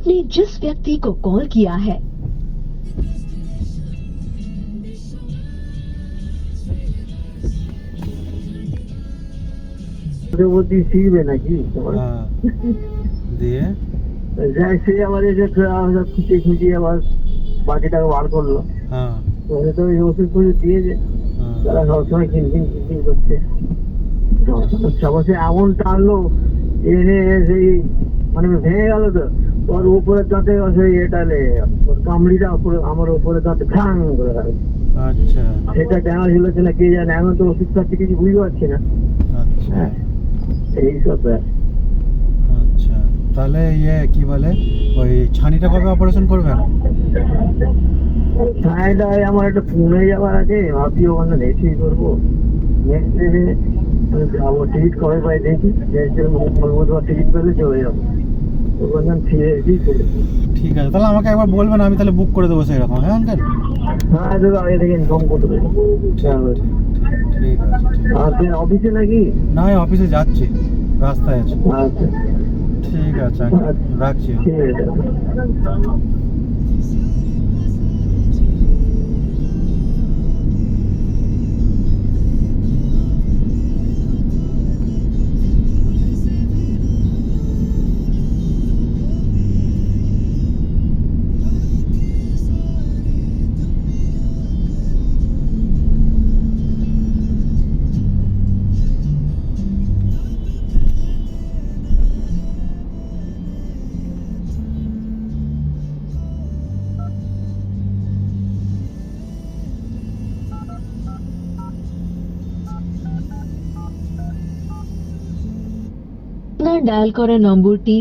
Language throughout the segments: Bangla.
आपने जिस व्यक्ति को कॉल किया है বুদ্ধি শিখবে নাকি তোমার? দিয়ে যাই সে আবার এসে খুঁচিয়ে খুঁচিয়ে আবার বাকি টাকা বার করলো। ওদের তো ওই ওষুধ ফষুধ দিয়েছে, তারা সবসময় কিনকিন কিনকিন করছে। সে এমন টানলো এনে সেই মানে ভেঙে গেল তো, ওর উপরের দাঁতে সেই এটা লেগে গেল, ওর কামড়িটা আমার উপরের দাঁতে ঠাং করে গেল। আচ্ছা, সেটা কেন ছিল কিনা কে জানে, এখন তো ওষুধ খাচ্ছি কিছু বুঝতে পারছি না। হ্যাঁ এইসব। আচ্ছা, তাহলে কি বলে ওই ছানিটা কবে অপারেশন করবেন? ছানিটা আমার একটা পুনে যাওয়ার আছে, ভাবছি ওখানে রেসি করবো। যাবো, টিকিট কবে পাই দেখি, মঙ্গলবার টিকিট পেলে চলে যাবো। ওখানে ফিরে এসেই করে। ঠিক আছে, তাহলে আমাকে একবার বলবেন, আমি তাহলে বুক করে দেবো সেরকম। হ্যাঁ আঙ্কেল, হ্যাঁ দেখো আগে থেকে ইনফর্ম করে দেবো। ঠিক আছে। অফিসে নাকি? না, অফিসে যাচ্ছি, রাস্তায় আছি। আচ্ছা ঠিক আছে, রাখছি। ঠিক আছে। আপনার ডায়াল করা নম্বরটি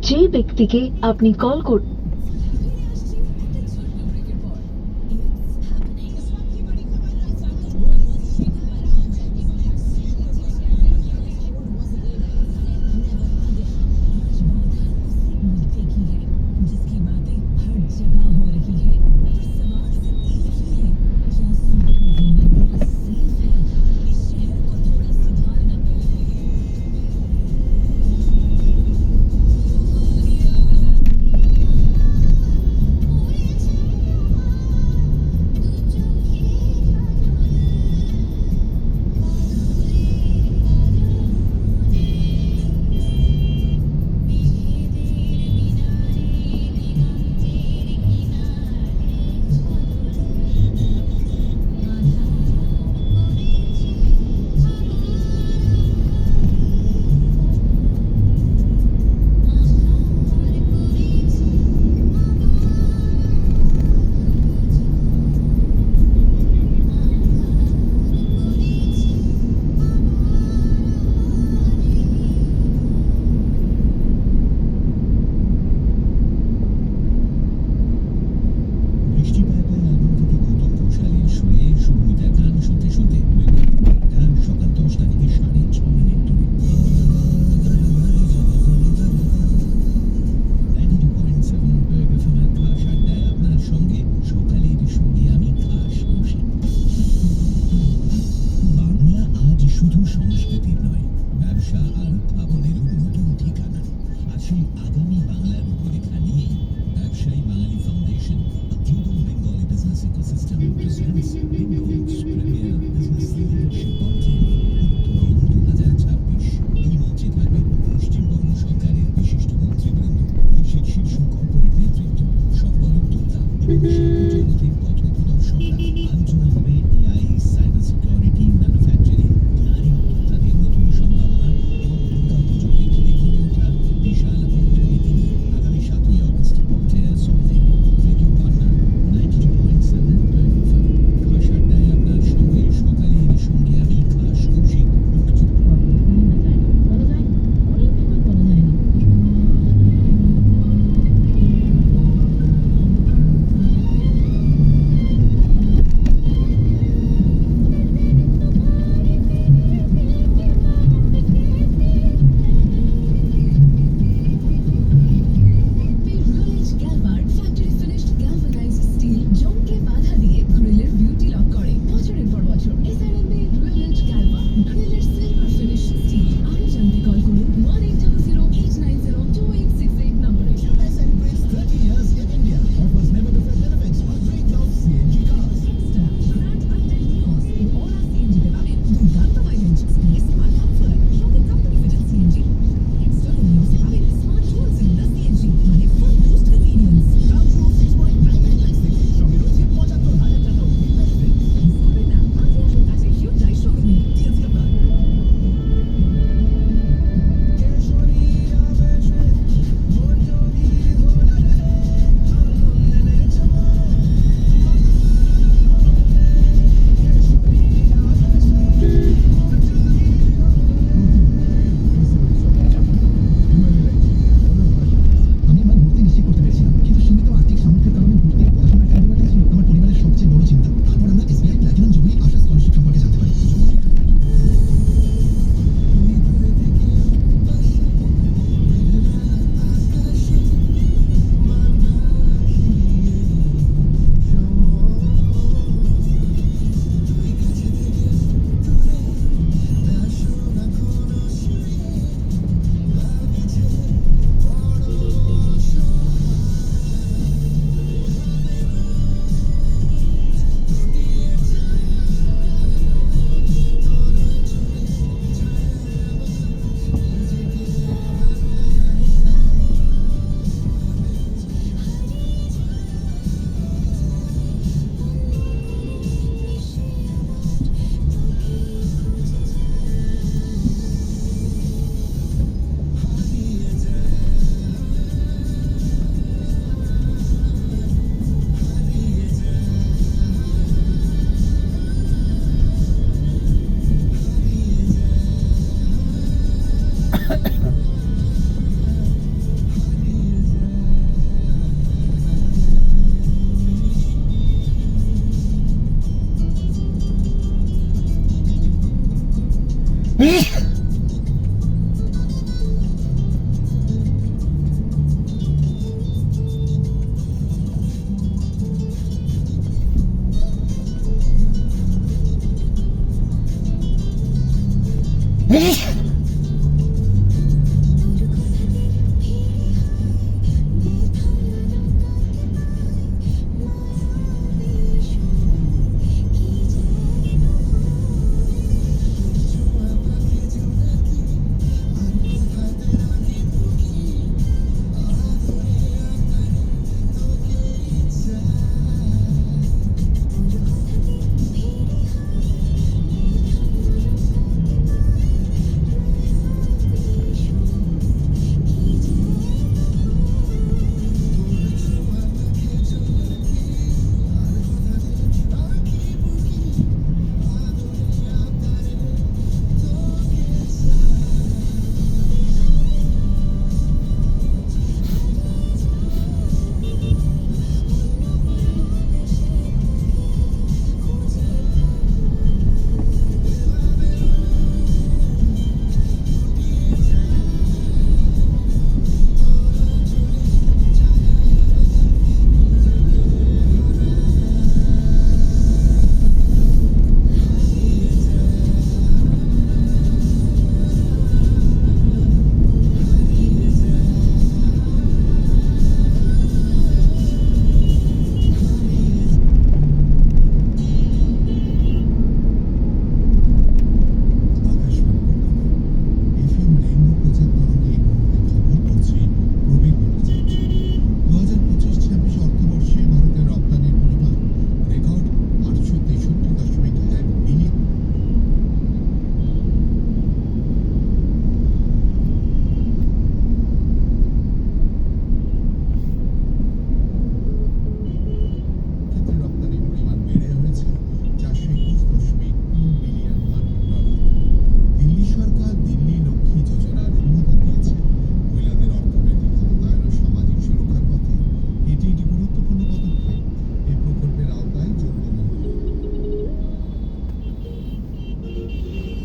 যে ব্যক্তিকে আপনি কল করুন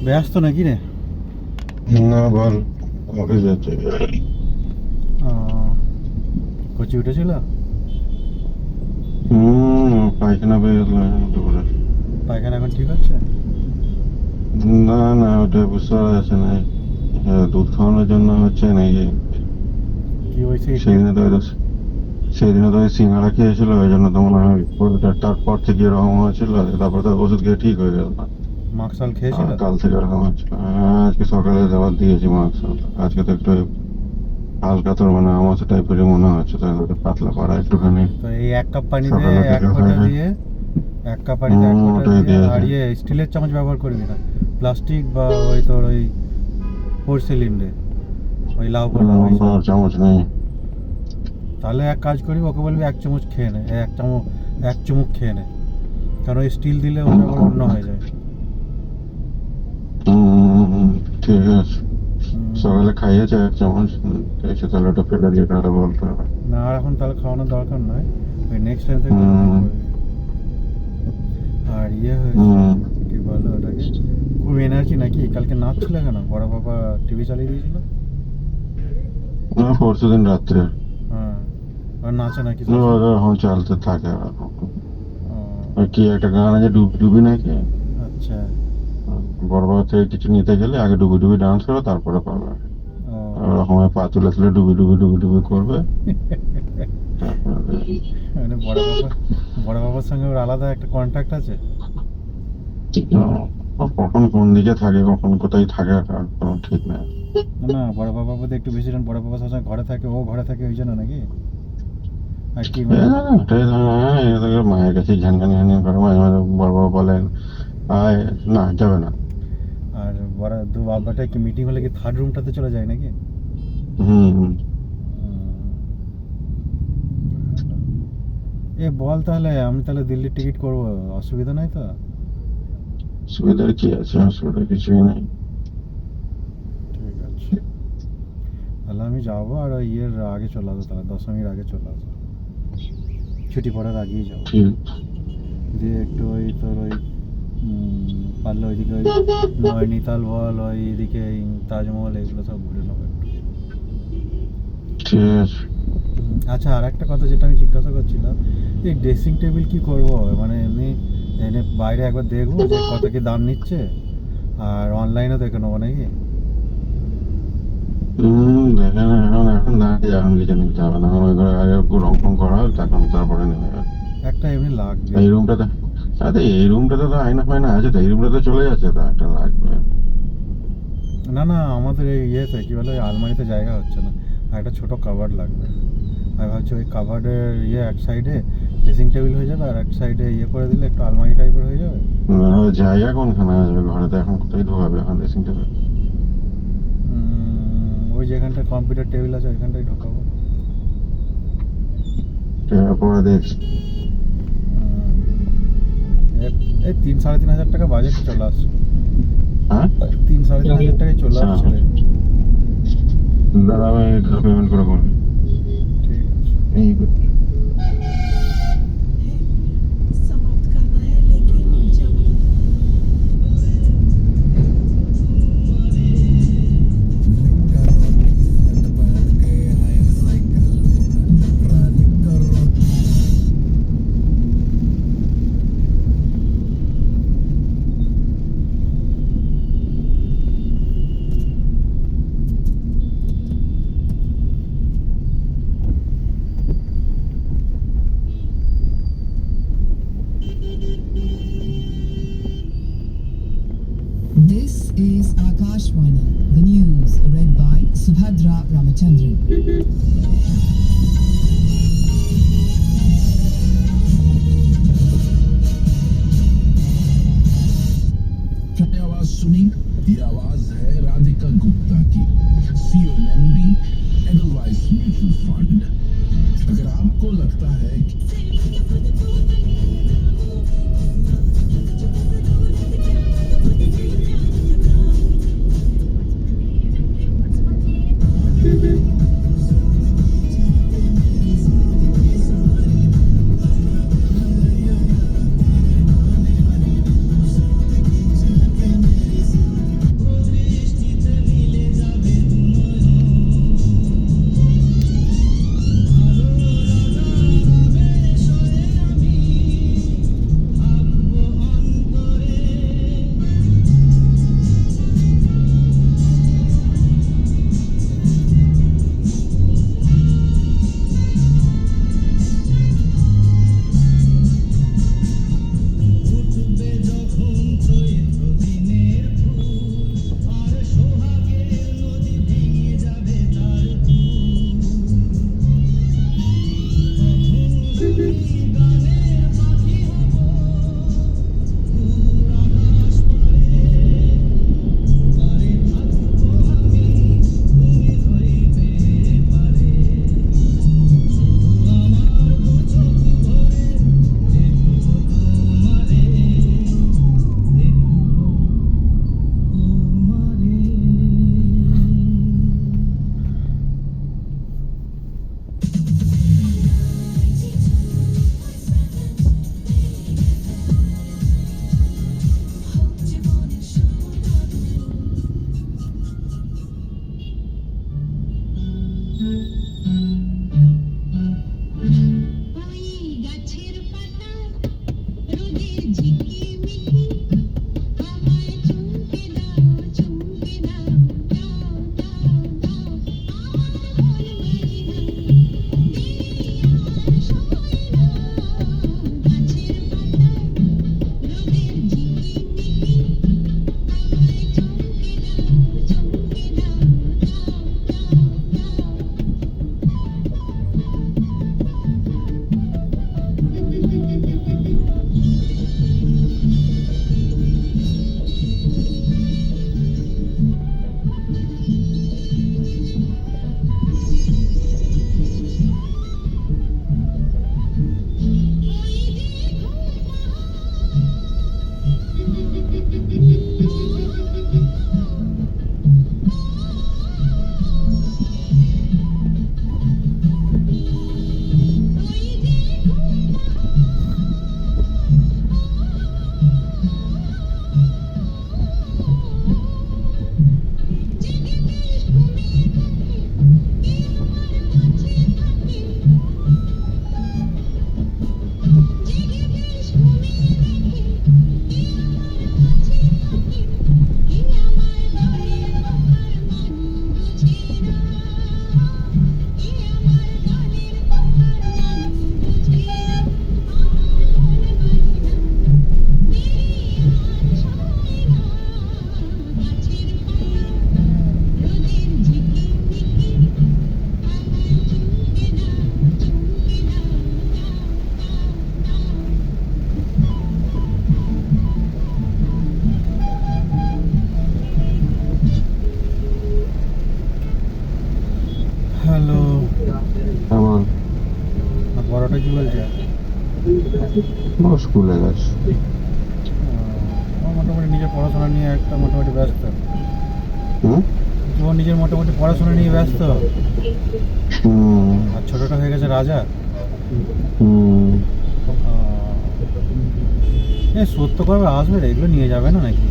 ব্যস্ত নাকি রে? না বল, অফিস যাচ্ছে। কোচি উঠেছিল? পায়খানা পেয়ে গেছিল দুপুরে। পায়খানা এখন ঠিক হচ্ছে? না না, ওটা বুঝতে পারা যাচ্ছে না। দুধ খাওয়ানোর জন্য হচ্ছে নাকি। কি হয়েছে? সেদিনে তো ওই সিঙ্গারা খেয়েছিল, ওই জন্য তো মনে হয় তারপর থেকে এরকম হয়েছিল। তারপর তো ওষুধ খেয়ে ঠিক হয়ে গেল। মাকসাল খেয়েছিল? কাল থেকে এরকম হচ্ছিল। হ্যাঁ, আজকে সকালে যাওয়ার দিয়েছি মাস্ক। আজকে তো একটু হালকা তোর মানে আমার টাইপেরই মনে হচ্ছে, তাহলে একটু পাতলা পাড়া একটুখানি। তো এই এক কাপ পানিতে সকালে এক থেকে ফোঁটা হয়। দিয়ে, এক কাপ পানিতে এক ফোঁটা ওটাই দিয়ে, দিয়েছে। আর স্টিলের চামচ ব্যবহার করবি না, প্লাস্টিক বা ওই তোর ওই পোর্সেলিন ওই লাউ কলা ওইসব। চামচ নেই। তাহলে এক কাজ করি, ওকে বলবি এক চামচ খেয়ে নে, এক চুমুক খেয়ে নে, কারণ ওই স্টিল দিলে ওটা আবার অন্য হয়ে যায়। ঠিক আছে, সকালে খাইয়েছে এক চামচ, এসে তাহলে ওটা ফেলে দিয়ে তাহলে বলতে হবে। না, আর এখন তাহলে খাওয়ানোর দরকার নয়, ওই নেক্সট টাইম থেকে আর হয়েছে কি বলো ওটাকে, খুব এনার্জি নাকি? কালকে নাচ ছিল কেন? বড় বাবা টিভি চালিয়ে দিয়েছিল? না, পরশু দিন রাত্রে। হ্যাঁ, আর নাচে নাকি? এখন চালতে থাকে। ও, কি একটা গান আছে, ডুবি নাকি। আচ্ছা। বড় বাবা থেকে কিছু নিতে গেলে আগে ডুবি ডুবি ডান্স করে, তারপরে পাবে। ও, ওরকম পা তুলে তুলে ডুবি ডুবি ডুবি ডুবি করবে। মানে বড় বাবার সঙ্গে ওর আলাদা একটা কন্ট্যাক্ট আছে? কখন কোন দিকে থাকে, কখন কোথায় থাকে, তার কোনো ঠিক নেই। না, বড় বাবা বোধ একটু বেশি, বড় বাবা সবসময় ঘরে থাকে, ও ঘরে থাকে, ওই জন্য নাকি? আর কি মায়ের কাছে ঝানকানি ঝানকানি করে, মাঝে মাঝে বড় বাবা বলেন আয়, না যাবে না। আর বড় দু বাবাটা কি মিটিং হলে কি থার্ড রুমটাতে চলে যায় নাকি? এ বল, তাহলে আমি তাহলে দিল্লির টিকিট করবো, অসুবিধা নাই তো? সুবিধার কি আছে, অসুবিধা কিছুই নেই। ঠিক আছে, তাহলে আমি যাবো, আর ওই আগে চলে আসবো, তাহলে দশমীর আগে চলে আসবো, ছুটি পড়ার আগেই যাবো। ঠিক। দিয়ে একটু ওই তোর ওই পারলে ওইদিকে ওই নৈনিতাল বল, ওই এদিকে তাজমহল, এগুলো সব ঘুরে নেবো একটু। ঠিক আছে। আচ্ছা, আর একটা কথা যেটা আমি জিজ্ঞাসা করছিলাম, এই ড্রেসিং টেবিল কি করব? মানে এমনি এনে বাইরে একবার দেখবো যে কত কি দাম নিচ্ছে, আর অনলাইনেও দেখে নেবো নাকি? দেখে না, এখন দাঁড়িয়ে এখন কিছু নিতে হবে না। ওই ঘরে আগে রং ফং করা হবে, তখন তারপরে নেবে। একটা এমনি লাগবে। এই রুমটাতে, আরে এই রুমটাতে তো আয়না ফায়না আছে, তো এই রুমটাতে চলে যাচ্ছে, তো একটা লাগবে। না না, আমাদের এই ইয়েতে কি বলে, ওই আলমারিতে জায়গা হচ্ছে না, আর একটা ছোটো কাভার্ড লাগবে। আমি ভাবছি ওই কাভার্ডের এক সাইডে ড্রেসিং টেবিল হয়ে যাবে, আর এক সাইডে করে দিলে একটু আলমারি টাইপের হয়ে যাবে। জায়গা কোনখানে আসবে ঘরে? তো এখন কোথায় ঢোকাবে এখন ড্রেসিং টেবিল? ওই যেখানটা কম্পিউটার টেবিল আছে ওইখানটাই ঢোকাবো। পরে দেখছি। এই 3-3.5 টাকা বাজেট চলে আসছে। হ্যাঁ, 3-3.5 টাকায় চলে আসছে রে। দাদা আমি পেমেন্ট করে বলি। ঠিক আছে। এই समाप्त करना है, लेकिन जब This is Akashvani, the news read by Subhadra Ramachandran. आवाज सुनी? ये आवाज है राधिका गुप्ता की, सीओएमडी एडलवाइस म्यूचुअल फंड। अगर आपको लगता है कि হ্যাঁ বল। আর বড়টা কি বলছে? ও স্কুলে গেছে। ও মোটামুটি নিজের পড়াশোনা নিয়ে একটা মোটামুটি ব্যস্ত। হুম ও নিজের মোটামুটি পড়াশোনা নিয়ে ব্যস্ত। হুম আর ছোটটা হয়ে গেছে রাজা। হুম এ সত্য কবে আসবে রে? এগুলো নিয়ে যাবে না নাকি?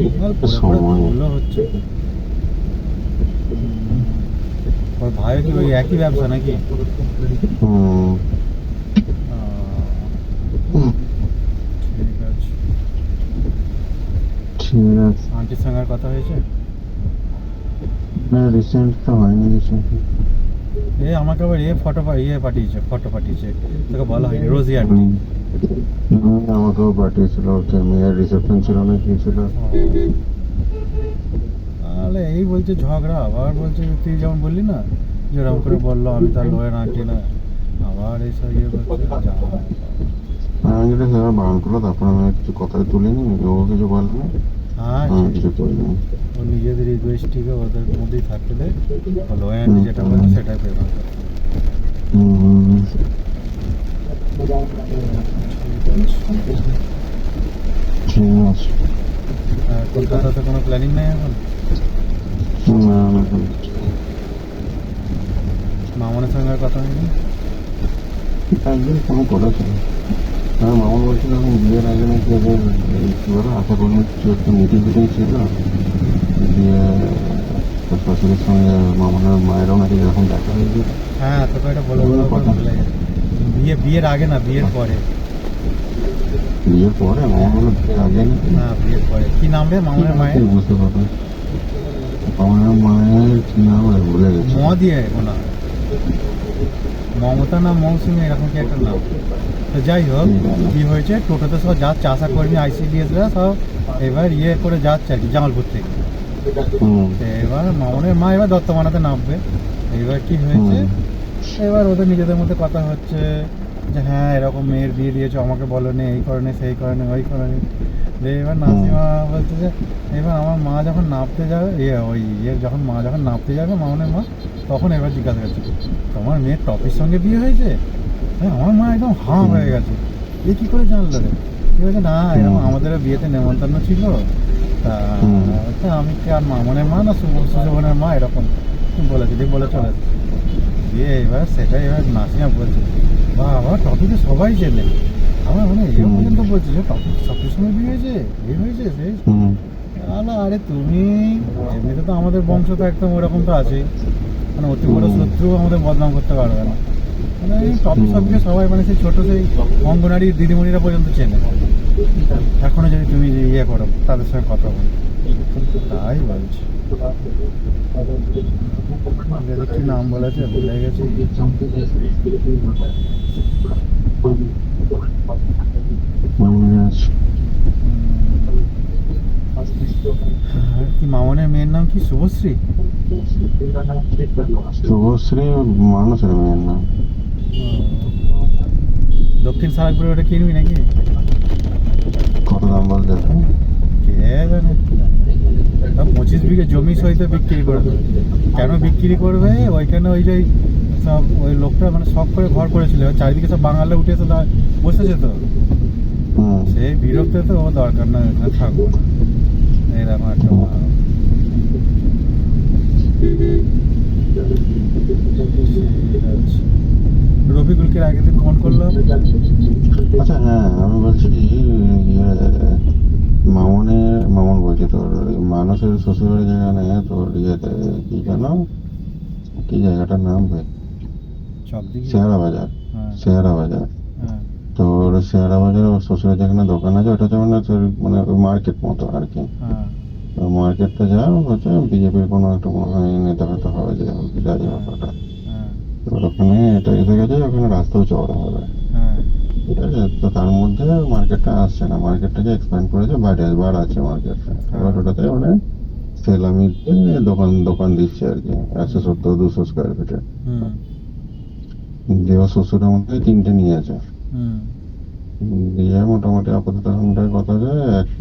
এগুলো হচ্ছে ওর ভাই কি ওই একই ব্যবসা নাকি? হুম ঠিক আছে। ঠিক আছে। আন্টির সঙ্গে আর কথা হয়েছে? না রিসেন্ট তো হয়নি রিসেন্ট। এ আমাকে আবার ফটো পাঠিয়েছে তোকে বলা হয়নি। রোজি আন্টি। আমাকেও পাঠিয়েছিল, ওকে মেয়ের রিসেপশন ছিল না কি ছিল। তাহলে এই বলছে ঝগড়া, আবার বলছে তুই যেমন বললি না যেরকম করে বললো আমি তার লোয়ের আন্টি না, আবার এইসব ইয়ে করছে। আমি যেটা সেবার বারণ করলো, তারপর আমি কিছু কথাই তুলিনি, ও কিছু বলে না, হ্যাঁ আমি কিছু করিনি। ও নিজেদের রিকোয়েস্টটিকে ওদের মধ্যেই থাকতে দেয়। লোয়ের আন্টি যেটা বলছে সেটাই প্রেফার করে। ঠিক আছে। আর কলকাতাতে কোনো প্ল্যানিং নেই এখন? না না মামনের সঙ্গে আর কথা হয়নি? একদিন ফোন করেছিল। হ্যাঁ মামা বলছিল এখন বিয়ের আগে নাকি ওদের কি বলো আশা করি কিছু একটা মিটিং ফিটিং ছিল, দিয়ে তোর শ্বশুরের সঙ্গে মামনের মায়েরও নাকি যখন দেখা হয়ে গেছে। হ্যাঁ তোকে এটা বলে ভুলে গেছে। বিয়ের আগে না, বিয়ের পরে। বিয়ের পরে মামা বললো বিয়ের আগে নাকি? না বিয়ের পরে। কি নাম রে মামনের মায়ের? বুঝতে পারবে। মামনের মায়ের কি নাম ভুলে গেছে। দিয়ে ওনা মমতা না মৌসুমি এরকম কি একটা নাম। তো যাই হোক কি হয়েছে, টোটোতে সব যাচ্ছে আশা কর্মী ICDSরা সব এবার ইয়ে করে যাচ্ছে আর কি জামালপুর থেকে। তো এবার মামনের মা এবার দত্তমানাতে নামবে। এবার কি হয়েছে, এবার ওদের নিজেদের মধ্যে কথা হচ্ছে যে হ্যাঁ এরকম মেয়ের বিয়ে দিয়েছো, আমাকে বলো নি, এই করে নি, সেই করে নি, ওই করে নি। এবার নাসিমা বলছে যে এবার আমার মা যখন নামতে যাবে যখন নামতে যাবে মামনের মা, তখন এবার জিজ্ঞাসা করছে তোমার মেয়ের টপির সঙ্গে বিয়ে হয়েছে? হ্যাঁ আমার মা একদম হাঁ হয়ে গেছে, এ কী করে জানলো রে? কি বলছে না এরকম আমাদের বিয়েতে নেমন্তন্ন ছিল, তা আমি কি আর মামনের মা না সুশোভনের মা এরকম বলেছে, দিয়ে বলে চলেছে। দিয়ে এবার সেটাই এবার নাসিমা বলছে বাবা টপিকে সবাই চেনে, আমার মানে এই পর্যন্ত বলছে যে টপিক সবকিছু সময় বিয়ে হয়েছে, এই হয়েছে সেই। আরে তুমি এমনিতে তো আমাদের বংশ তো একদম ওরকম তো আছেই, মানে অতি বড় শত্রু আমাদের বদনাম করতে পারবে না। মানে এই টপিক সবকে সবাই মানে সেই ছোটো সেই অঙ্গনারী দিদিমণিরা পর্যন্ত চেনে এখনো, যদি তুমি যে ইয়ে করো তাদের সঙ্গে কথা বলো। তাই বলছি। কি নাম বলেছে ভুলে গেছি। কি মামনের মেয়ের নাম কি? শুভশ্রী? শুভশ্রী মানুষের মেয়ের নাম। দক্ষিণ সারাকপুরে ওটা কিনবি নাকি? কত দাম বলতে? কে জানে। 25 বিঘে জমি সহিত বিক্রি করে দেবে। কেন বিক্রি করবে? ওইখানে ওই যে সব ওই লোকটা মানে শখ করে ঘর করেছিল, চারিদিকে সব বাঙালি উঠে এসে বসেছে তো, সেই বিরক্তে তো ও দরকার না এখানে থাকবো না, এরকম একটা। রফিকুলকে আগের দিন ফোন করলাম। আচ্ছা হ্যাঁ আমি বলছি মামন বলছি তোর মানুষের শ্বশুরবাড়ি যেখানে তোর ইয়েতে কি যেন কি জায়গাটার নাম ভাই? শেয়ারা বাজার। শেয়ারা বাজার। তোর শেয়ারা বাজার ওর শ্বশুরের যেখানে দোকান আছে ওটা হচ্ছে মানে মার্কেট মতো আর কি। মার্কেটটা যা হচ্ছে বিজেপির কোনো একটা মনে হয় নেতা ফেতা হবে যে যাই ব্যাপারটা, এবার ওখানে এটা এসে গেছে, ওখানে রাস্তাও চওড়া হবে, ঠিক আছে? তো তার মধ্যে মার্কেটটা আসছে না, মার্কেটটাকে এক্সপ্যান্ড করেছে, বার আছে মার্কেটটা। এবার ওটাতে মানে সেলামিতে দোকান দিচ্ছে আর কি, 170-200 স্কোয়ার ফিটে। দেওয়া শ্বশুরের মধ্যে 3টে নিয়েছে, দিয়ে মোটামুটি আপাতত এখনটার কথা যে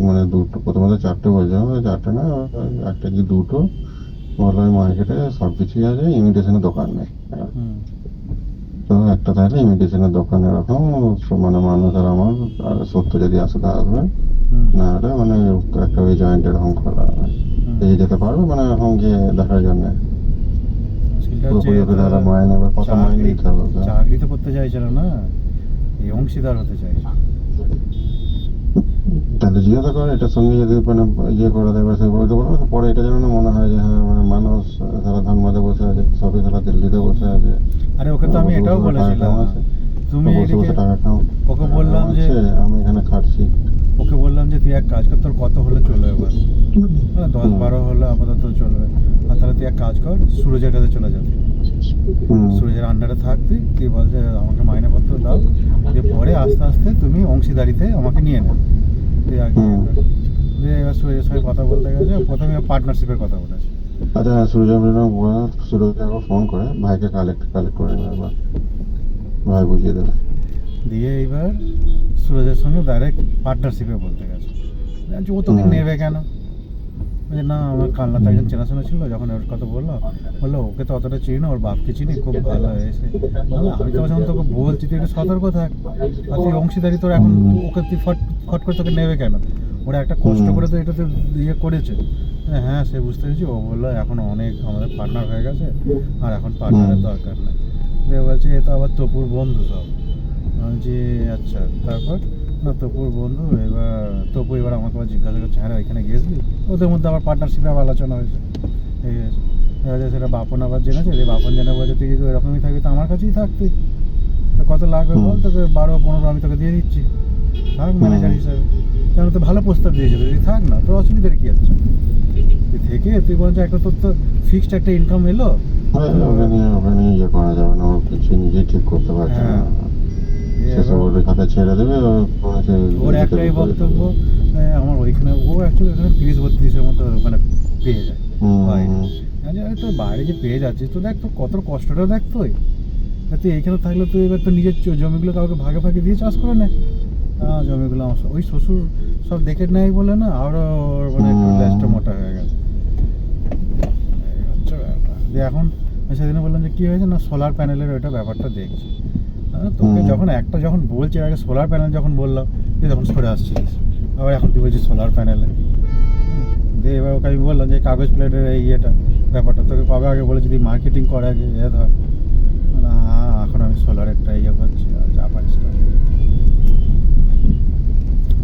মানে দুটো, প্রথমত 4টে বলছে, 4টে না একটা কি 2টো বললো ওই মার্কেটে সব কিছুই আছে, ইমিটেশনের দোকান নেই। হুম তো একটা তাহলে ইমিটেশনের দোকান এরকম মানে মানুষ আর আমার আর সত্য যদি আসে তা আসবে, হুম না হলে মানে একটা ওই জয়েন্ট এরকম খোলা হবে, এই যেতে পারবে মানে এরকম গিয়ে দেখার জন্য। মুশকিলটা হচ্ছে পুরোপুরি ওকে দাদা মাইনে বা কত মাইনে দিতে হবে ওকে? চাকরি তো করতে চাইছিল না, এই অংশীদার হতে চাইছে। তাহলে জিজ্ঞাসা করে এটার সঙ্গে যদি মানে ইয়ে করে দেবে সে বলতে পারবে, পরে এটা যেন না মনে হয় যে হ্যাঁ মানে মানুষ সারা ধানবাদে বসে আছে, সবই সারা দিল্লিতে বসে আছে। আরে ওকে তো আমি এটাও বলেছিলাম, তুমি বসে এদিকে বসে টাকা খাও, ওকে বললাম যে আমি এখানে খাটছি। ওকে বললাম যে তুই এক কাজ কর, তোর কত হলে চলবে এবার, 10-12 হলে আপাতত চলবে। আর তাহলে তুই এক কাজ কর, সুরজের কাছে চলে যাবি, সুরজের আন্ডারে থাক, তুই বল যে আমাকে মাইনেপত্র দাও, দিয়ে পরে আস্তে আস্তে তুমি অংশীদারিতে আমাকে নিয়ে নেবে। দিয়ে আগে দিয়ে এবার সুরজের সঙ্গে কথা বলতে গেছে, প্রথমে পার্টনারশিপের কথা বলেছে। আচ্ছা সুরজ সুরজকে ফোন করে ভাইকে কালেক্ট করে নেবে, একবার ভাই বুঝিয়ে দেবে। দিয়ে এইবার সুরজের সঙ্গে ডাইরেক্ট পার্টনারশিপে বলতে গেছে, ও তোকে নেবে কেন? বলছে না আমার কালনাতে একজন চেনাশোনা ছিল, যখন ওর কথা বললো ওকে তো অতটা চিনি না, ওর বাপকে চিনি, খুব ভালো হয়েছে। আমি তো যখন তোকে বলছি তুই একটু সতর্ক থাক, আর তুই অংশীদারি তোর এখন ওকে তুই ফট করে তোকে নেবে কেন? ওরা একটা কষ্ট করে তো এটাতে ইয়ে করেছে। হ্যাঁ সে বুঝতে পেরেছি, ও বললো এখন অনেক আমাদের পার্টনার হয়ে গেছে, আর এখন পার্টনারের দরকার নেই। বলছে এ তো আবার তপুর বন্ধু সব। বলছি আচ্ছা, তারপর না তপুর বন্ধু, তপু এবার আমাকে আবার জিজ্ঞাসা করছে হ্যাঁ ওইখানে গেছিলি? ওদের মধ্যে আবার পার্টনারশিপে আবার আলোচনা হয়েছে, ঠিক আছে। এবার সেটা বাপন আবার জেনেছে, যে বাপন জেনে বলছে তুই যদি ওরকমই থাকবি তো আমার কাছেই থাকতি, তো কত লাগবে বল, তোকে 12-15 আমি তোকে দিয়ে দিচ্ছি, থাক ম্যানেজার হিসাবে। কেন তো ভালো প্রস্তাব দিয়েছে, তুই থাক না, তোর অসুবিধার কি আছে? তুই থেকে তুই বলছ একটা তোর তো ফিক্সড একটা ইনকাম এলো, ওকে নিয়ে ইয়ে করা যাবে না, ও কিছু নিজে ঠিক করতে পারছে না, সেসব ওর হাতে ছেড়ে দেবে। ওর একটাই বক্তব্য, আমার ওইখানে ও অ্যাকচুয়ালি এখানে 30-32-এর মতো মানে পেয়ে যায় বাইরে। তোর বাইরে যে পেয়ে যাচ্ছিস তো দেখ, তোর কত কষ্টটা দেখ, তুই এইখানে থাকলে তুই এবার তো নিজের জমিগুলো কাউকে ভাগে ভাগে দিয়ে চাষ করে নে। জমিগুলো আমার ওই শ্বশুর সব দেখে নেয় বলে না, আরও মানে একটু ল্যাসটা মোটা হয়ে গেছে, এই হচ্ছে ব্যাপার। যে এখন সেদিনে বললাম যে কী হয়েছে না, সোলার প্যানেলের ওইটা ব্যাপারটা দেখছি। তোকে যখন বলছি আগে সোলার প্যানেল যখন বললাম, তুই তখন সরে আসছিলিস, আবার এখন তুই বলছিস সোলার প্যানেলে। দিয়ে এবার ওকে আমি বললাম যে কাগজ প্লেটের এই ইয়েটা ব্যাপারটা তোকে কবে আগে বলেছি, তুই মার্কেটিং করে আগে ধর। এখন আমি সোলারেরটা ইয়ে করছি, আর যা পারিস কর।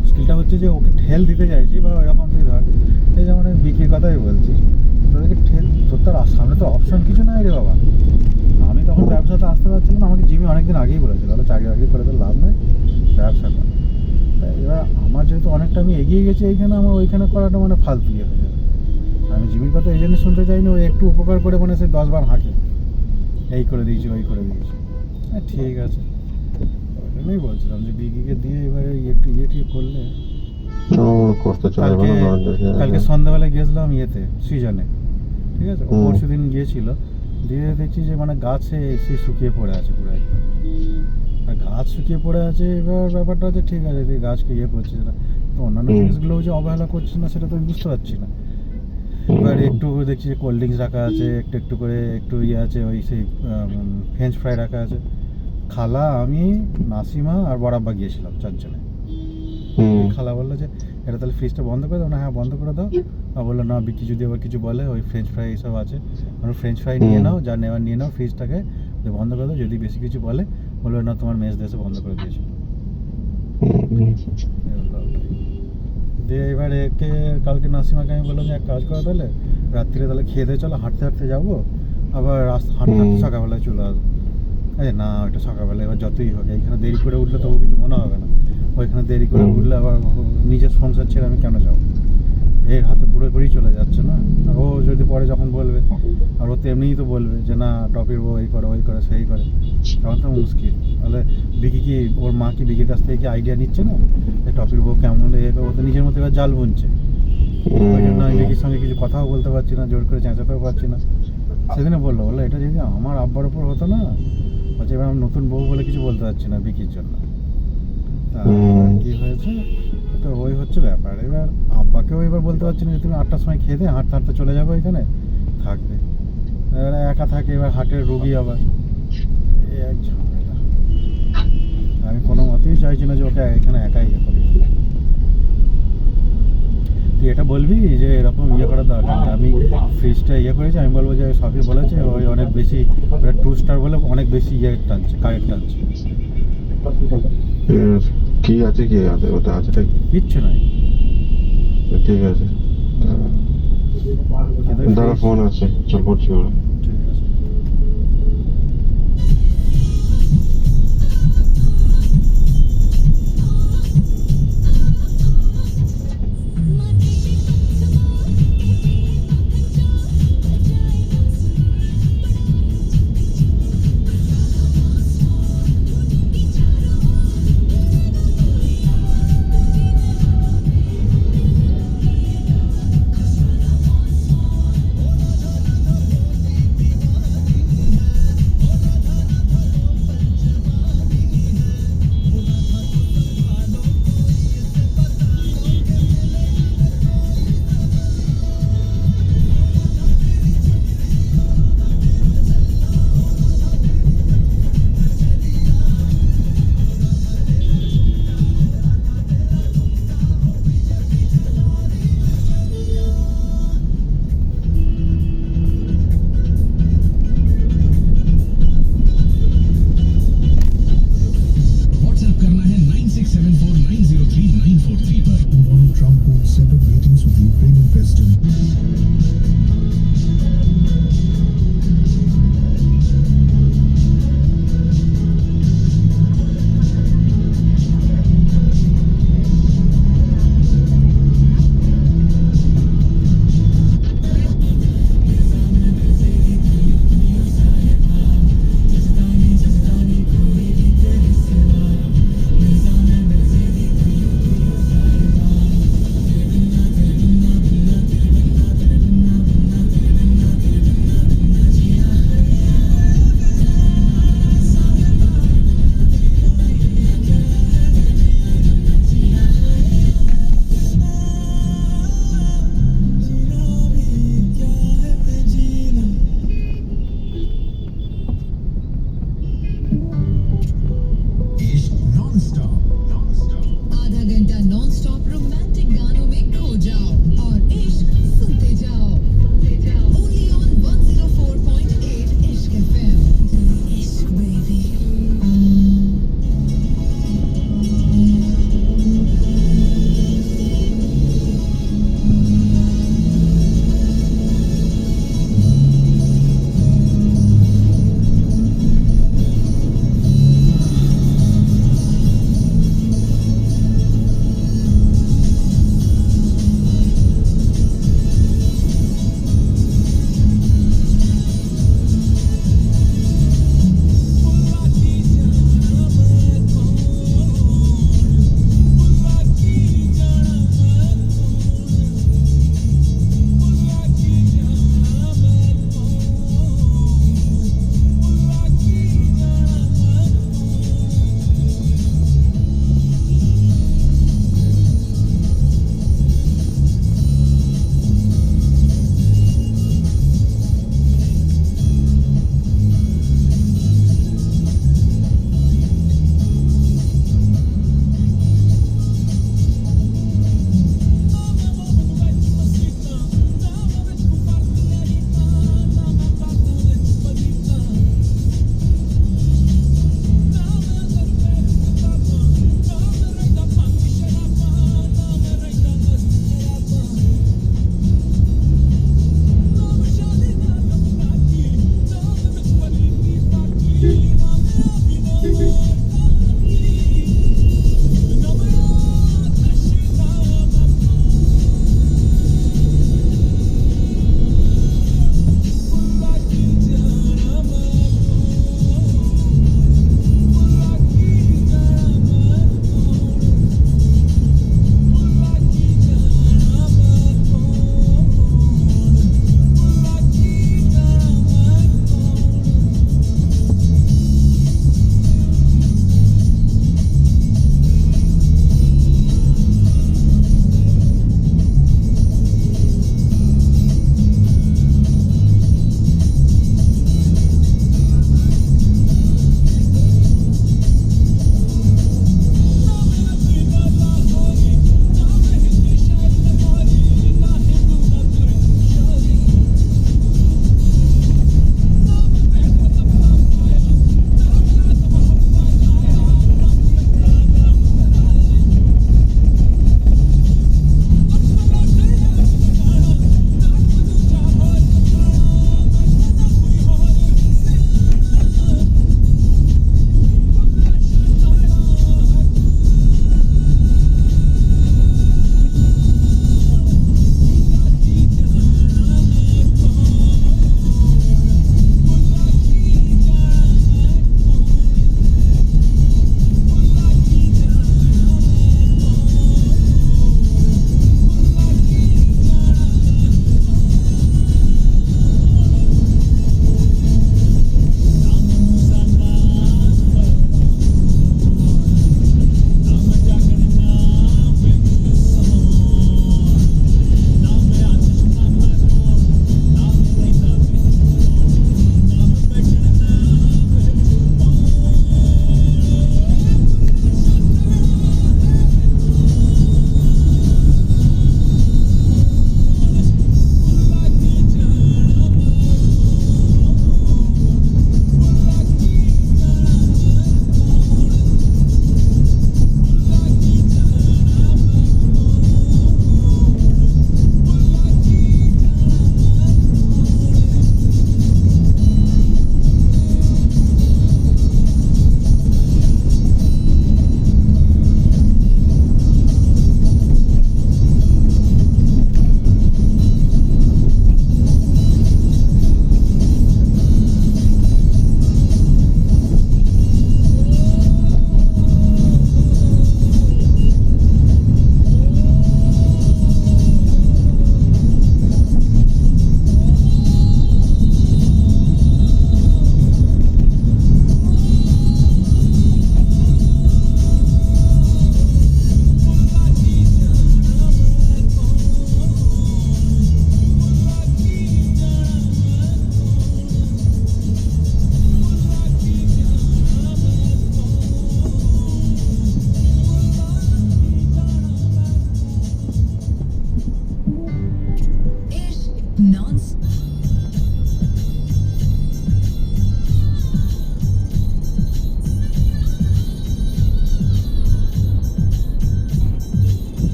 মুশকিলটা হচ্ছে যে ওকে ঠেল দিতে চাইছি, বা ওইরকম তুই ধর এই যেমন আমি বিক্রির কথাই বলছি, তোদেরকে ঠেল, তোর সামনে তো অপশন কিছু নাই রে বাবা। আমি তখন ব্যবসাতে আসতে পারছিলাম না, আমাকে জিমি অনেকদিন আগেই বলেছিল চাকরি বাকরি করে তো লাভ নেই, ব্যবসা কর। এবার আমার যেহেতু অনেকটা আমি এগিয়ে গেছি এইখানে, আমার ওইখানে করাটা মানে ফালতু ইয়ে হয়ে যাবে। আমি জিমির কথা এই জন্য শুনতে চাইনি, ও একটু উপকার করে মানে সে 10 বার হাঁকে, এই করে দিয়েছি ওই করে দিয়েছি। হ্যাঁ ঠিক আছে, ওই জন্যই বলছিলাম যে বিকিকে দিয়ে এবারে একটু ইয়ে ঠিক করলে। কালকে সন্ধ্যাবেলায় গিয়েছিলাম ইয়েতে সিজনে, ঠিক আছে, পরশু দিন গিয়েছিল, দিয়ে দেখছি যে মানে গাছে এসে শুকিয়ে পড়ে আছে পুরো একদম, আর গাছ শুকিয়ে পড়ে আছে। এবার ব্যাপারটা হচ্ছে ঠিক আছে তুই গাছকে ইয়ে করছিস না, তো অন্যান্য জিনিসগুলো যে অবহেলা করছিস না সেটা তো আমি বুঝতে পারছি না। এবার একটু দেখছি যে কোল্ড ড্রিঙ্কস রাখা আছে, একটু করে একটু ইয়ে আছে, ওই সেই ফ্রেঞ্চ ফ্রাই রাখা আছে। খালা, আমি, নাসিমা আর বরাব্বা গিয়েছিলাম 4 জনে। খালা বললো যে এটা তাহলে ফ্রিজটা বন্ধ করে দাও না, হ্যাঁ বন্ধ করে দাও। আর বললো না বিক্রি যদি আবার কিছু বলে, ওই ফ্রেঞ্চ ফ্রাই এইসব আছে, আমরা ফ্রেঞ্চ ফ্রাই নিয়ে নাও, যা নেওয়ার নিয়ে নাও, ফ্রিজটাকে বন্ধ করে দাও, যদি বেশি কিছু বলে বললো না তোমার মেস দেশে বন্ধ করে দিয়েছে। দিয়ে এবার একে কালকে নাসিমাকে আমি বললাম যে এক কাজ করা, তাহলে রাত্রিরে তাহলে খেয়ে দিয়ে চলো হাঁটতে হাঁটতে যাবো, আবার হাঁটতে হাঁটতে সকালবেলায় চলে আসবো। আরে না ওইটা সকালবেলা, এবার যতই হোক এইখানে দেরি করে উঠলে তবু কিছু মনে হবে না, ওইখানে দেরি করে উঠলে আবার নিজের সংসার ছেড়ে আমি কেন যাবো? এর হাতে পুরোপুরি চলে যাচ্ছে না। আর ও যদি পরে যখন বলবে, আর ও তো এমনিই তো বলবে যে না টপির বউ এই করে ওই করে সেই করে, তখন তো মুশকিল। তাহলে বিকি কি ওর মা কি বিকির কাছ থেকে কি আইডিয়া নিচ্ছে না যে টপির বউ কেমন, ও তো নিজের মতো এবার জাল বুনছে। ওই জন্য আমি বিকির সঙ্গে কিছু কথাও বলতে পারছি না, জোর করে চেঁচাতেও পারছি না। সেদিনে বললো এটা যদি আমার আব্বার ওপর হতো না, বলছে এবার আমি নতুন বউ বলে কিছু বলতে পারছি না বিকির জন্য। তা কি হয়েছে, তো ওই হচ্ছে ব্যাপার। এবার আব্বাকেও এবার বলতে পারছি না যে তুমি 8টার সময় খেয়ে দিয়ে হাঁটতে হাঁটতে চলে যাবো, এখানে থাকবে, এবারে একা থাকে, এবার হার্টের রোগী আবার, এই এক ঝামেলা। আমি কোনো মতেই চাইছি না যে ওকে এখানে একাই ইয়ে করি। তুই এটা বলবি যে এরকম ইয়ে করার দরকার নেই। আমি ফ্রিজটা ইয়ে করেছি, আমি বলবো যে সবই বলেছে ওই অনেক বেশি 2 স্টার বলে অনেক বেশি ইয়ে টানছে, কারেন্ট টানছে। কি আছে, কি আছে ওটা, আছে কিচ্ছু নাই। ঠিক আছে, দাদা ফোন আছে, চল করছি ওরা। ঠিক আছে।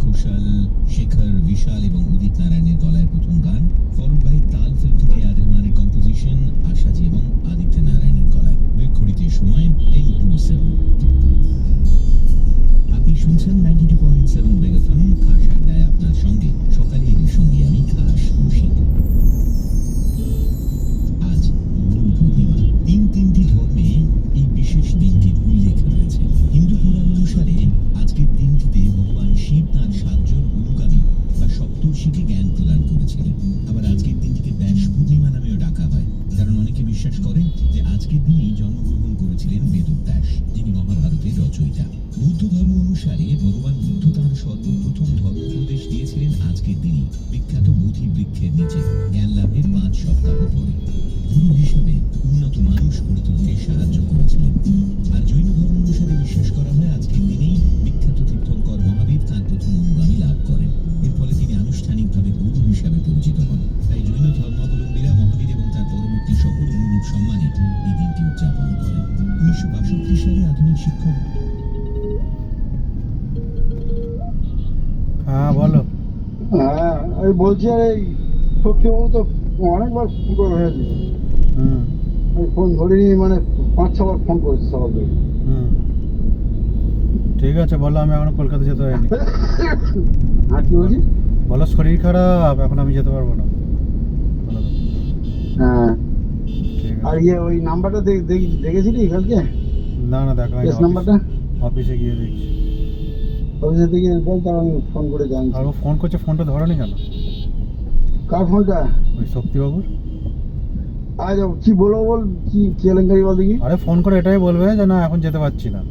ঘোষাল, শেখর, বিশাল এবং উদিত নারায়ণের গলায় প্রথম গান, ফলোড বাই তাল ফিল্ম থেকে আর রহমানের কম্পোজিশন, আশাজি এবং আদিত্য নারায়ণের গলায়। ঘড়িতে সময় 10:07। আপনি শুনছেন 92.7 মেগাফোন খাস আড্ডায় আপনার সঙ্গে সকালের সঙ্গে আমি খাস মুশিদ। আজ গুরু পূর্ণিমা। তিনটি ধর্মে এই বিশেষ দিনটির উল্লেখ রয়েছে। হিন্দু পুরাণ অনুসারে আজকের দিনটিতে ভগবান শিব তাঁর 7 জন অনুগামী বা সপ্তর্ষিকে জ্ঞান প্রদান করেছিলেন। আবার আজকের দিনটিকে ব্যাস পূর্ণিমা নামেও ডাকা হয়, কারণ অনেকে বিশ্বাস করেন যে আজকের দিনই জন্মগ্রহণ করেছিলেন বেদব্যাস, যিনি মহাভারতের রচয়িতা। বৌদ্ধ ধর্ম অনুসারে ভগবান বুদ্ধ তাঁর সর্বপ্রথম ধর্মোপদেশ দিয়েছিলেন আজকের দিনই, বিখ্যাত বোধি বৃক্ষের নিচে, জ্ঞান লাভের 5 সপ্তাহ পরে। গুরু হিসাবে উন্নত মানুষ গড়ে তুলতে সাহায্য করেছিলেন। আর জৈন ধর্ম অনুসারে বিশ্বাস করা হয় আজকের দিনেই বিখ্যাত তীর্থঙ্কর মহাবীর তাঁর প্রথম অনুগামী লাভ করেন। এর ফলে তিনি আনুষ্ঠানিকভাবে গুরু হিসাবে পরিচিত হন। তাই জৈন ধর্মাবলম্বীরা মহাবীর এবং তার পরবর্তী সকল অনুরূপ সম্মানে এই দিনটি উদযাপন করেন। 1962 সালে আধুনিক শিক্ষক। হ্যাঁ বলো। হ্যাঁ আমি বলছি, আর এই সত্যিবাবু তো অনেকবার ফোন করে হয়েছে, আমি ফোন ধরিনি, মানে 5-6 বার ফোন করেছি সবাইকে। ঠিক আছে বলো, আমি এখন কলকাতা যেতে পারিনি। আর কি বলছি? বলো শরীর খারাপ, এখন আমি যেতে পারবো না। হ্যাঁ, ঠিক আর আছে। ওই নাম্বারটা দেখেছিলি কালকে? না দেখা কেস নাম্বারটা অফিসে গিয়ে দেখছি। অফিসে থেকে বল, তার আমি ফোন করে জানছি। আর ও ফোন করছে, ফোনটা ধরনি কেন? কার ফোনটা? ওই শক্তিবাবুর। আজ কি বলবো, বল কি কেলেঙ্কারি বল দেখি। আরে ফোন করে এটাই বলবে যে না এখন যেতে পারছি না।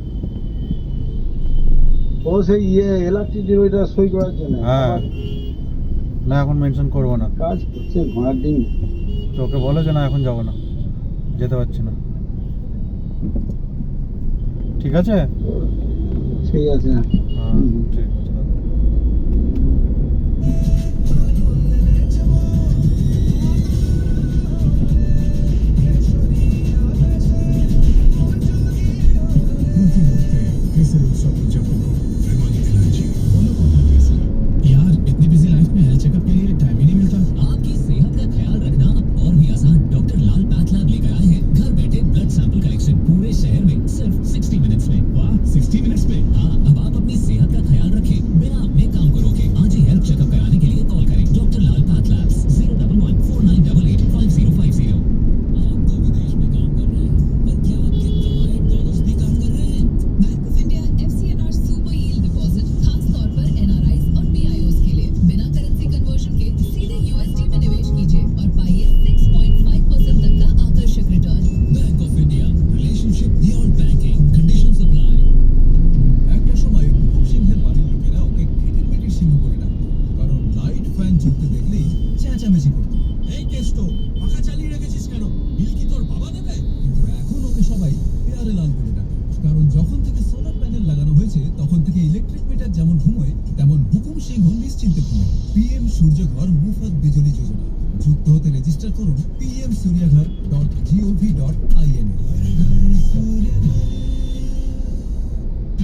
ও সেই এলআরটির ওইটা সই করার জন্য। হ্যাঁ, না এখন মেনশন করবো না। কাজ করছে ঘোড়ার ডিম। তো ওকে বলো যে না এখন যাবো না, যেতে পারছি না। ঠিক আছে? ঠিক আছে। হ্যাঁ ঠিক আছে। यार इतनी बिजी लाइफ में हेल्थ चेकअप के लिए टाइम ही नहीं मिलता। आपकी सेहत का ख्याल रखना अब और भी आसान। डॉक्टर लाल पैथ लैब लेकर आए हैं घर बैठे ब्लड सैंपल कलेक्शन पूरे शहर में सिर्फ 60 मिनट्स में। वाह, 60 मिनट्स में? हाँ, अब आप अपनी सेहत का ख्याल रखें बिना अपने काम को रोके। आज ही हेल्थ चेकअप कराने के लिए कॉल करें डॉक्टर लाल पैथ लैब्स 01149885050। आप तो विदेश में काम कर रहे हैं, पर क्या आपके कमाए डॉलर्स भी काम कर रहे हैं? Bank of India FCNR super yield deposit खास तौर पर NRIs और PIOs के लिए बिना करेंसी कन्वर्जन के सीधे USD में निवेश कीजिए और पाइए 6.5% तक का आकर्षक return. Bank of India, relationship beyond banking, conditions apply. একটা সময় হুকুম সিংহের বাড়ির লোকেরা ওকে কেটের মেটের সিংহ বলে ডাকত, কারণ লাইট ফ্যান চলতে দেখলেই চেঁচামেচি করত। এই কেষ্ট, পাখা চালিয়ে রেখেছিস কেন? বিল কি তোর বাবা দেবে? কিন্তু এখন ওকে সবাই পেয়ারে লাল বলে ডাকে, কারণ যখন থেকে সোলার প্যানেল লাগানো হয়েছে তখন থেকে ইলেকট্রিক মিটার যেমন ঘুমোয় তেমন হুকুম সিংহ নিশ্চিন্তে ঘুমোয়। PM সূর্যঘর মুফত বিজলি যোজনা যুক্ত হতে রেজিস্টার করুন pmsuryaghar.gov.in।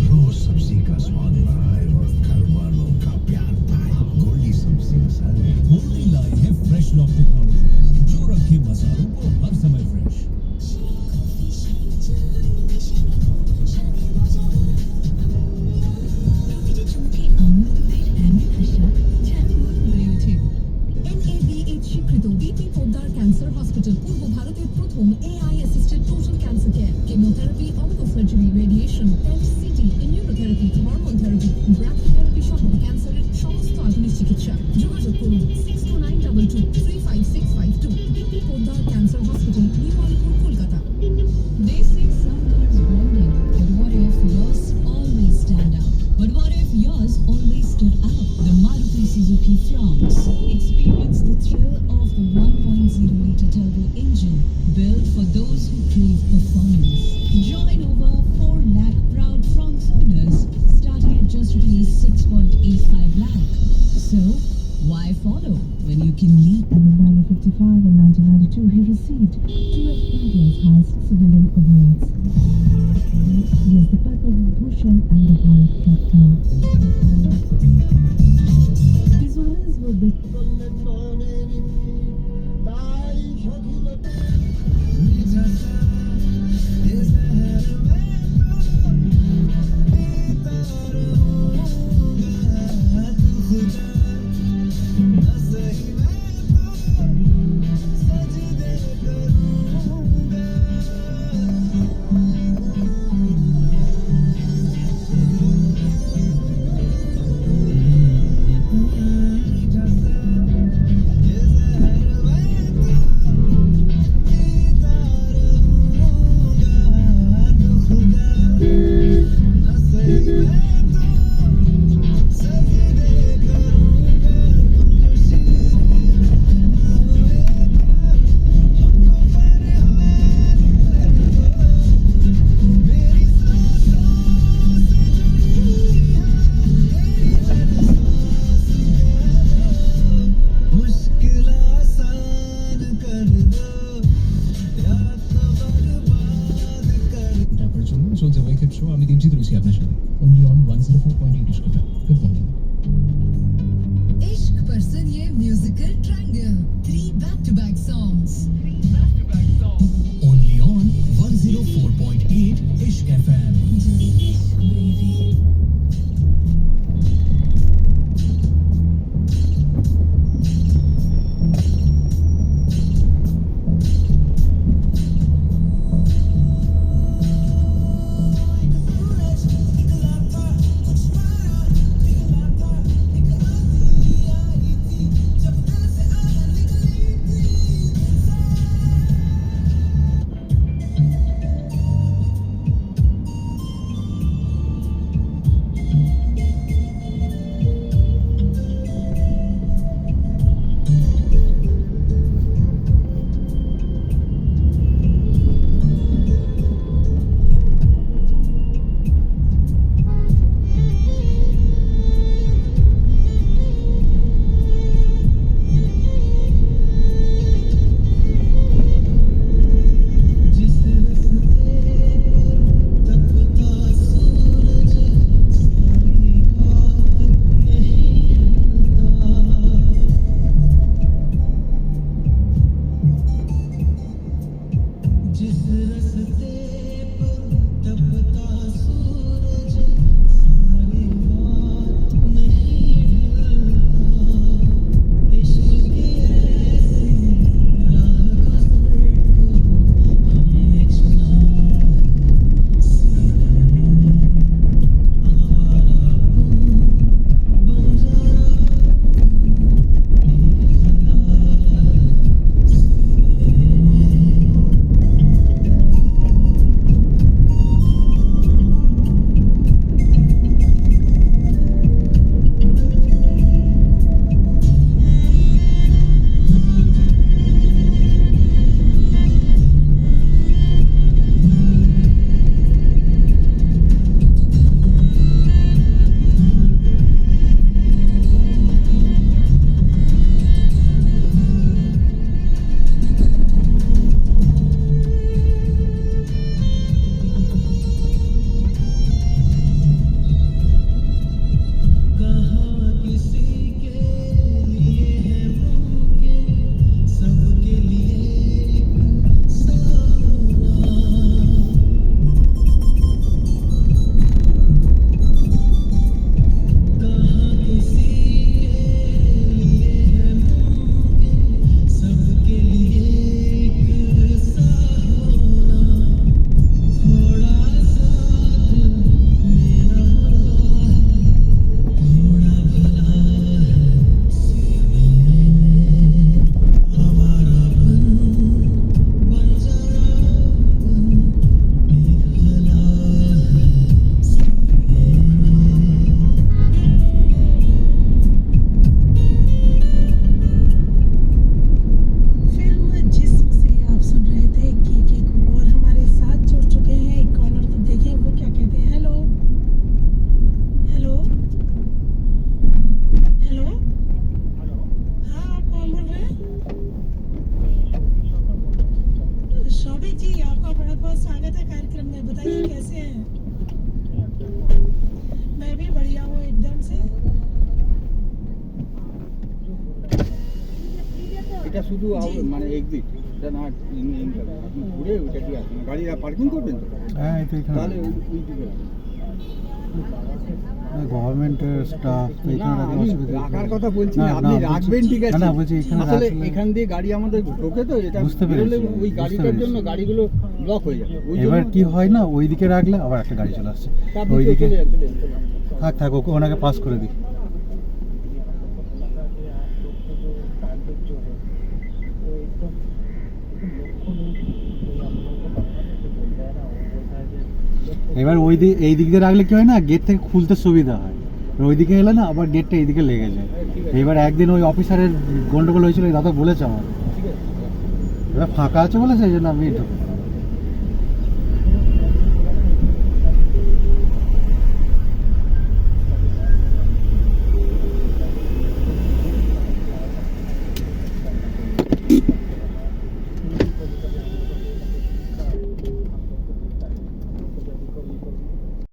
रोज सब्जी का स्वाद बढ़ाए और घर वालों का प्यार पाए। गोल्डी सब्जी मसाले। गोल्डी लाई है फ्रेश लॉक टेक्नोलॉजी जो रखे मसालों को हर समय फ्रेश। NABH স্বীকৃত BP পোদ্দার ক্যান্সার হসপিটাল পূর্ব ভারতের প্রথম AI assisted total cancer care, chemotherapy, oncosurgery, radiation, PET-CT, immunotherapy, hormone therapy, brachytherapy সহ ক্যান্সারের সমস্ত আধুনিক চিকিৎসা। যোগাযোগ করুন 6292235652। BP Poddar cancer hospital, new Alipore, Kolkata. They say some girls blending, but what if yours always stand out? But what if yours always stood out? The Maruti Suzuki Fronx. Experience the thrill of the 1.0-liter turbo engine built for those who crave performance. Join over 4 lakh proud Fronx owners starting at just rupees 6.85 lakh. So, why follow when you can lead? And in 1955 and 1992, he received 2 of India's highest civilian awards. He has the Padma Bhushan and the Bharat Ratna. 104.8 इश्क FM. Good morning. इश्क पर सुनिए musical triangle 3 back-to-back songs. Only on 104.8 इश्क FM. এটা শুধু মানে একদিক এটা না আপনি ঘুরে ওটা দিয়ে আসবেন গাড়ি পার্কিং করবেন তো হ্যাঁ এই তো এখানে তাহলে ওই দিকে গভর্নমেন্টের স্টাফ তো এখানে রাখলে অসুবিধা রাখার কথা বলছি না আপনি রাখবেন ঠিক আছে না বলছি এখানে আসলে রাখলে এখান দিয়ে গাড়ি আমাদের ঢোকে তো এটা বুঝতে পেরেছি, ওই বুঝতে গাড়িটার পেরেছি। জন্য গাড়িগুলো ব্লক হয়ে যাবে ওই এবার জন্য কি হয় না ওইদিকে রাখলে আবার একটা গাড়ি চলে আসছে আপনি ওইদিকে চলে যান, চলে যান। থাক থাক ওকে ওনাকে পাস করে দিই এবার এই দিক দিয়ে রাখলে কি হয় না গেট থেকে খুলতে সুবিধা হয় ওইদিকে এলে না আবার গেটটা এইদিকে লেগে যায় এবার একদিন ওই অফিসারের গন্ডগোল হয়েছিল এই দাদা বলেছে আমার এবার ফাঁকা আছে বলে সেই জন্য আমি ঢুকে